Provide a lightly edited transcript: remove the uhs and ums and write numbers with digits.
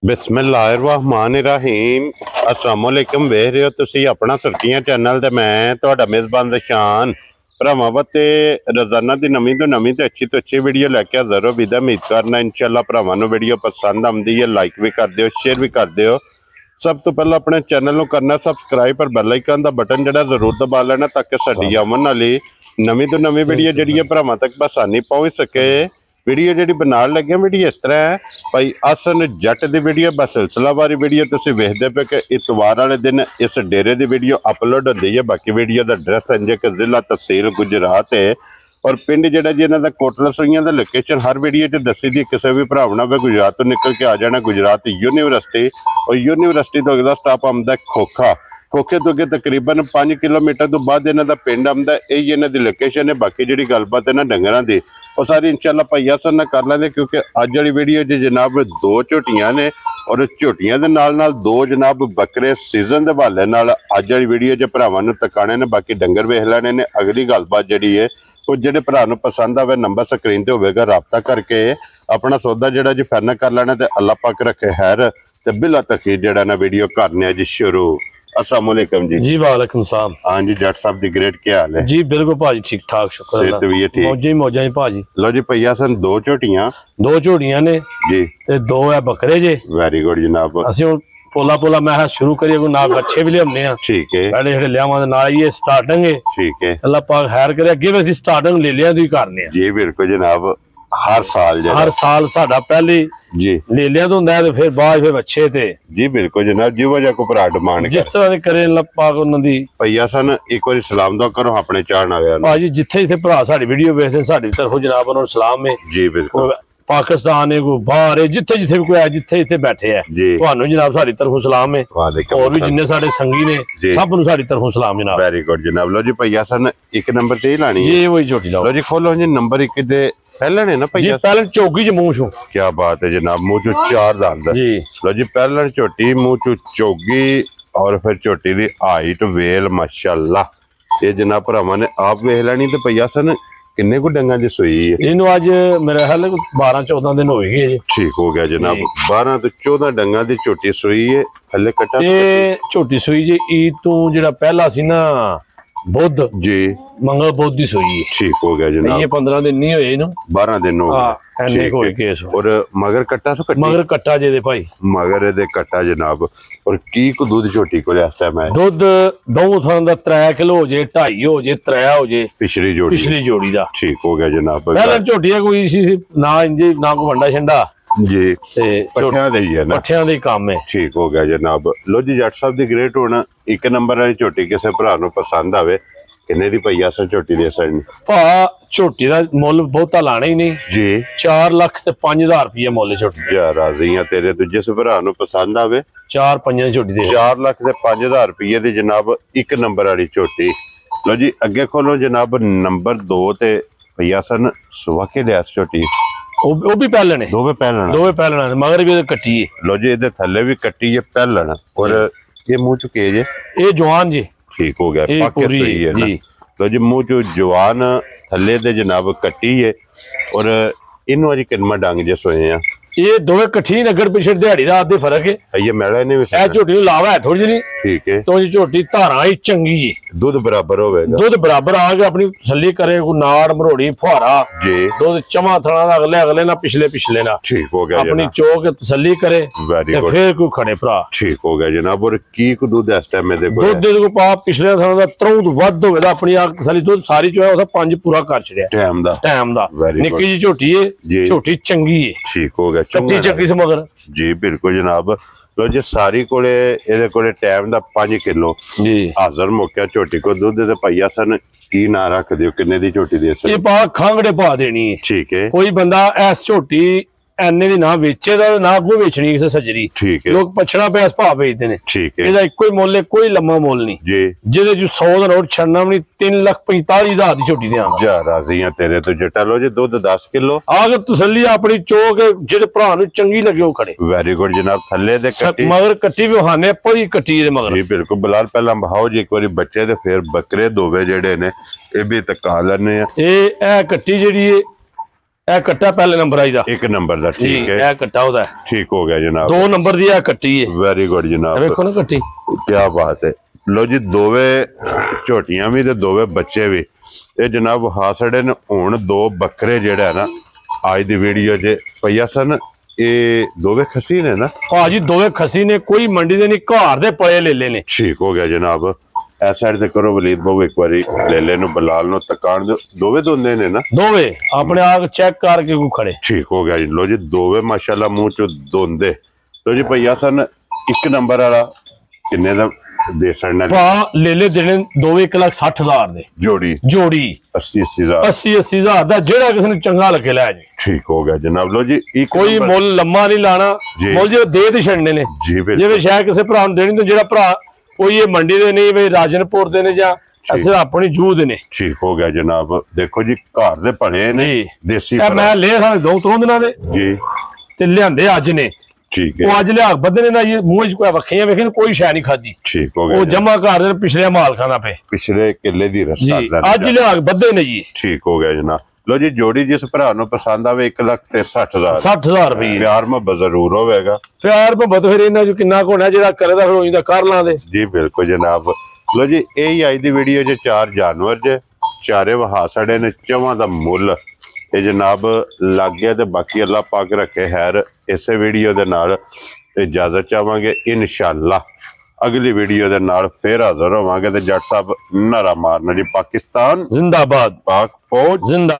बिस्मिल्लाहिर्रहमानिर्रहीम अस्सलामुअलैकुम वेख रहे हो तुसी अपना सुर्खियां चैनल ते मैं तुहाडा मेज़बान रशान भरावां ते रोजाना दी नवीं तो अच्छी वीडियो लैके हाज़र हो विदा उम्मीद करना इंशाअल्लाह भरावां नूं वीडियो पसंद आउंदी है लाइक भी कर दिओ शेयर भी कर दिओ। सब तो पहले अपने चैनल को करना सबसक्राइब पर बैल आइकन का बटन जरा जरूर दबा लेना ताकि साडी आवन वाली नवीं तो नवीं वीडियो जी भरावां तक बसानी पहुँच सके। वीडियो जी बना लगे वीडियो इस तरह है भाई असन जट की वीडियो बस सिलसिलावारी वीडियो तुम वेखते पे कि इतवार वाले दिन इस डेरे की वीडियो अपलोड होती है। बाकी वीडियो का एड्रैस है कि जिला तहसील गुजरात है और पिंड जो जी इन्हों का कोटला सूइयां का लोकेशन हर वीडियो च दसी दी। किसी भी भरावना वे गुजरात तो निकल के आ जाना गुजरात यूनीवर्सिटी और यूनीवर्सिटी तो अगला स्टॉप आता खोखा। खोखे तो अगे तकरीबन 5 किलोमीटर तो बाद इन्हों का पिंड आता यही इन्हों की लोकेशन है। बाकी जी गलबात है ना डंगरां की वो सारी इंशाअल्लाह भाई आसन ना कर लेंगे क्योंकि अज वाली वीडियो जी जनाब 2 झोटियां ने और झोटियां दे नाल 2 जनाब बकरे सीजन के हवाले नाल अज वाली वीडियो च भरावां नूं तकाने ने। बाकी डंगर वेख लेने ने। अगली गलबात जी है वो जो भरा पसंद आवे नंबर स्क्रीन पर होगा राबता करके अपना सौदा जोड़ा जी फाइनल कर लेना। तो अल्लाह पाक रखे खैर तो बिला तखीर जड़ा ना वीडियो करने जी शुरू। अस्सलामुअलैकुम जी वालेकुम सलाम। हाँ जी जट साहब दी ग्रेट क्या हाल है जी बिल्कुल भाजी ठीक ठाक शुक्र सेहत भी है ठीक मौजा ही मौजा ही भाजी। लो जी भैया सन 2 झोटियां 2 झोटियां ने जी ते 2 है बकरे जे। वेरी गुड जनाब असि हुण पोला पोला मैं शुरू करिए कोई नाल बच्चे भी लियाने आ ठीक है पहले जेड़े लियावां दे नाल ये स्टार्टिंग है ठीक है अल्लाह पाक खैर करे अगे भी असि स्टार्टिंग ले लिया दी करने आ जी बिल्कुल जनाब हर साल साडा पहले जी ले लिया तो हुंदा है ते फिर बाद फिर अच्छे ते जी बिल्कुल जनाब जी वजह को भरा डिमांड जिस तरह दे करे अल्लाह पाक उन्हां दी भैया सन एक बार सलाम दो करो अपने चाहण वालियां नूं भाजी जिथे जिथे भरा साडी वीडियो वेखदे साडी तरफों जनाब उन्हां नूं सलाम है जी बिल्कुल पाकिस्तान है कोई बाहर है जिथे जिथे भी कोई है जिथे जिथे बैठे है तुहानू जनाब साडी तरफों सलाम है और भी जिन्ने साडे संगी ने सब नूं साडी तरफों सलाम जनाब। वेरी गुड जनाब लो जी भैया सन एक नंबर ते ही लानी है ये वही झोटी लाओ लो जी खोलो जी नंबर 1 दे पहलन है ना भैया पहलन चौकी च मुंह छू क्या बात है जनाब मुंह चू 4 दांत जी लो जी पहलन झोटी मुंह चू चौगी और फिर झोटी दी हाइट वेल माशाअल्लाह ये जनाब भरावां ने आप वेख लैनी ते भैया सन किन्ने को डंगा दी सूई है इनू अज मेरे ख्याल 12-14 दिन हो गए ठीक हो गया जनाब 12 तो 14 डंगा दी झोटी सूई है हले कटा झोटी सूई जी ईद तू जेड़ा पहला सी ना बुध जी मंगल बुध दी सूई ठीक हो गया जनाब ये 15 दिन नहीं होए इनू 12 दिन हो गए एने कोई केस और मगर कट्टा सो कट्टी मगर कट्टा जे दे भाई मगर दे कट्टा जनाब और की को दूध झोटी को इस टाइम है दूध दो थां दा 3 किलो हो जे 2.5 हो जे 3 हो जे पिछली जोड़ी दा ठीक हो गया जनाब पहले झोटियां कोई सी ना इंजे ना को वंडा छंडा जी ते पट्ठियां दे ही है ना पट्ठियां दे काम है ठीक हो गया जनाब। लो जी जट साहब दी ग्रेट होना 1 नंबर वाली झोटी किसी भरा नूं पसंद आवे किन्ने दी भैया सन झोटी दे सकनी भा झोटी दा मुੱਲ बहुता लाना ही नहीं जी 4 लाख ते 5000 रुपये मुੱਲ झोटी यार राजी हां तेरे तो जिस भरा नूं पसंद आवे 4-5 झोटी दे 4 लाख ते 5000 रुपये दी जनाब 1 नंबर वाली झोटी। लो जी अगे खोलो जनाब नंबर 2 ते भैया सन सुवाके दे झोटी वो भी पहलन है दोवे पहलन मगर भी कट्टी है। लो जी इधर थल्ले भी कट्टी है पहलन और ये मुंह चु केज है ये जवान जी ठीक हो गया पाके सही है ना। लो जी मुंह चु जवान थल्ले दे जनाब कट्टी है और इनू अज किन्ना डंग जे सोए हैं ये दोवे कट्ठी नगर पिछड़ दिहाड़ी रात दे फर्क है ये मैला ने भी झोटी नु लावा है थोड़ी जी ठीक है तो जी झोटी धारा ही चंगी जी दूध बराबर होवेगा दूध बराबर आ के अपनी तसल्ली करे को नाड़ मरोड़ी फुहारा जी दूध चमा थना अगले अगले ना पिछले ना ठीक हो गया अपनी चौक तसल्ली करे ते फिर कोई खड़े भरा ठीक हो गया जनाब। और की को दूध इस टाइम में देखो दूध दे को पा पिछले थना दा 3 वध होवेदा अपनी आ तसल्ली दूध सारी जो है ओदा 5 पूरा कर छड़िया टाइम दा निक्की जी झोटी है झोटी चंगी है ठीक हो गया कच्ची चक्री से मगर जी बिल्कुल जनाब। लो जी सारी कोले एदे कोले टाइम दा 5 किलो जी हाजर मुक्या झोटी को दूध दे भैया सन की ना रख दियो किन्ने दी झोटी दे ये पा खांगड़े पा देनी है ठीक है कोई बंदा ऐस झोटी एने दी ना वेचे दा ना कोई वेचनी किसे सजरी ठीक है लोग पछड़ा पे भाव बेचते ने ठीक है एदा कोई मुੱਲ है कोई लम्मा मुੱਲ नहीं जी जेदे जो 100 दा नोट छड़ना भी 3,45,000 दी झोटी दे आंदा जा राजी हां तेरे तो जटा। लो जी दूध 10 किलो आगे तसल्ली अपनी चौक जेदे भरा नु चंगी लगे ओ खड़े वेरी गुड जनाब। थल्ले दे कट्टी मगर कट्टी भी हाने परी कट्टी दे मगर जी बिल्कुल बिलाल पहला बहाओ जी एक बारी बच्चे ते फिर बकरे दोवे जेडे ने ए भी तका लेने ए कट्टी जेडी ਇਹ ਕੱਟਾ ਪਹਿਲੇ ਨੰਬਰ ਆਈ ਦਾ 1 ਨੰਬਰ ਦਾ ਠੀਕ ਹੈ ਇਹ ਕੱਟਾ ਉਹਦਾ ਠੀਕ ਹੋ ਗਿਆ ਜਨਾਬ 2 ਨੰਬਰ ਦੀ ਇਹ ਕੱਟੀ ਹੈ ਵੈਰੀ ਗੁੱਡ ਜਨਾਬ ਵੇਖੋ ਨਾ ਕੱਟੀ ਕੀ ਬਾਤ ਹੈ ਲੋ ਜੀ ਦੋਵੇਂ ਝੋਟੀਆਂ ਵੀ ਤੇ ਦੋਵੇਂ ਬੱਚੇ ਵੀ ਇਹ ਜਨਾਬ ਹਾਸੜੇ ਨੇ ਹੁਣ 2 ਬੱਕਰੇ ਜਿਹੜਾ ਨਾ ਅੱਜ ਦੀ ਵੀਡੀਓ 'ਚ ਪਈਆ ਸਨ ਇਹ ਦੋਵੇਂ ਖੱਸੀ ਨੇ ਨਾ ਭਾਜੀ ਦੋਵੇਂ ਖੱਸੀ ਨੇ ਕੋਈ ਮੰਡੀ ਦੇ ਨਹੀਂ ਘਰ ਦੇ ਪਏ ਲੈ ਲੈ ਨੇ ਠੀਕ ਹੋ ਗਿਆ ਜਨਾਬ ਇਸ ਸਾਈਡ ਤੇ ਕਰੋ ਵਲੀਦ ਬਾਬੂ ਇੱਕ ਵਾਰੀ ਲੈ ਲੈ ਨੂੰ ਬਲਾਲ ਨੂੰ ਤਕਾਣ ਦਿਓ ਦੋਵੇਂ ਦੋਂਦੇ ਨੇ ਨਾ ਦੋਵੇਂ ਆਪਣੇ ਆਪ ਚੈੱਕ ਕਰਕੇ ਕੋ ਖੜੇ ਠੀਕ ਹੋ ਗਿਆ ਜੀ ਲੋ ਜੀ ਦੋਵੇਂ ਮਾਸ਼ਾਅੱਲਾ ਮੂੰਹ ਚ ਦੋਂਦੇ ਲੋ ਜੀ ਭਈਆ ਸਨ 1 ਨੰਬਰ ਵਾਲਾ ਕਿੰਨੇ ਦਾ ਦੇ ਸੜਨਾ ਭਾ ਲੈ ਲੈ ਦੇਣੇ ਦੋਵੇਂ 1,60,000 ਦੇ ਜੋੜੀ 80,000 ਦਾ ਜਿਹੜਾ ਕਿਸੇ ਨੂੰ ਚੰਗਾ ਲੱਗੇ ਲੈ ਜੀ ਠੀਕ ਹੋ ਗਿਆ ਜਨਾਬ ਲੋ ਜੀ ਕੋਈ ਮੁੱਲ ਲੰਮਾ ਨਹੀਂ ਲਾਣਾ ਮੁੱਲ ਜੇ ਦੇ ਤੇ ਛੱਡਨੇ ਨੇ ਜਿਵੇਂ ਸ਼ਾਇਦ ਕਿਸੇ ਭਰਾ ਨੂੰ ਦੇਣੀ ਤੇ ਜਿਹੜਾ ਭਰਾ ਕੋਈ ਇਹ ਮੰਡੀ ਦੇ ਨਹੀਂ ਵੀ ਰਾਜਨਪੁਰ ਦੇ ਨੇ ਜਾਂ ਅਸੀਂ ਆਪਣੀ ਜੂਹ ਦੇ ਨੇ ਠੀਕ ਹੋ ਗਿਆ ਜਨਾਬ ਦੇਖੋ ਜੀ ਘਰ ਦੇ ਬਣੇ ਨੇ ਦੇਸੀ ਮੈਂ ਲੈ ਸਾਰੇ 2 ਦਿਨਾਂ ਦੇ ਜੀ ਤੇ ਲਿਆਂਦੇ ਅੱਜ ਨੇ ਠੀਕ ਹੈ ਉਹ ਅੱਜ ਲਿਆ ਬੱਦਨੇ ਨਾ ਇਹ ਮੂੰਹ ਚ ਕੋਈ ਵੱਖੀਆਂ ਵੇਖਣ ਕੋਈ ਸ਼ੈ ਨਹੀਂ ਖਾਦੀ ਠੀਕ ਹੋ ਗਿਆ ਉਹ ਜਮਾ ਘਰ ਦੇ ਪਿਛਲੇ ਮਾਲ ਖਾਣਾ ਪਏ ਪਿਛਲੇ ਕਿੱਲੇ ਦੀ ਰਸਤਾ ਅੱਜ ਲਿਆ ਬੱਦੇ ਨੇ ਜੀ ਠੀਕ ਹੋ ਗਿਆ ਜਨਾਬ ਲੋ ਜੀ ਜੋੜੀ ਜਿਸ ਭਰਾ ਨੂੰ ਪਸੰਦ ਆਵੇ 1,60,000 60,000 ਰੁਪਏ ਪਿਆਰ ਮੁਹੱਬਤ ਜ਼ਰੂਰ ਹੋਵੇਗਾ ਪਿਆਰ ਮੁਹੱਬਤ ਫਿਰ ਇਹਨਾਂ ਚ ਕਿੰਨਾ ਕੋਣਾ ਜਿਹੜਾ ਕਰੇਦਾ ਫਿਰ ਉਹਦਾ ਕਰ ਲਾਂਦੇ ਜੀ ਬਿਲਕੁਲ ਜਨਾਬ ਲੋ ਜੀ ਇਹ ਅੱਜ ਦੀ ਵੀਡੀਓ 'ਚ 4 ਜਾਨਵਰ ਜੇ ਚਾਰੇ ਵਹਾ ਸੜੇ ਨੇ ਚਵਾਂ ਦਾ ਮੁੱਲ ਇਹ ਜਨਾਬ ਲੱਗ ਗਿਆ ਤੇ ਬਾਕੀ ਅੱਲਾਹ ਪਾਕ ਰੱਖੇ ਖੈਰ ਇਸੇ ਵੀਡੀਓ ਦੇ ਨਾਲ ਇਜਾਜ਼ਤ ਚਾਹਾਂਗੇ ਇਨਸ਼ਾਅੱਲਾ ਅਗਲੀ ਵੀਡੀਓ ਦੇ ਨਾਲ ਫੇਰ ਹਾਜ਼ਰ ਹੋਵਾਂਗੇ ਤੇ ਜੱਟ ਸਾਹਿਬ ਨਾਰਾ ਮਾਰਨਾ ਜੀ ਪਾਕਿਸਤਾਨ ਜ਼ਿੰਦਾਬਾਦ ਪਾਕ ਫੌਜ ਜ਼ਿੰਦਾ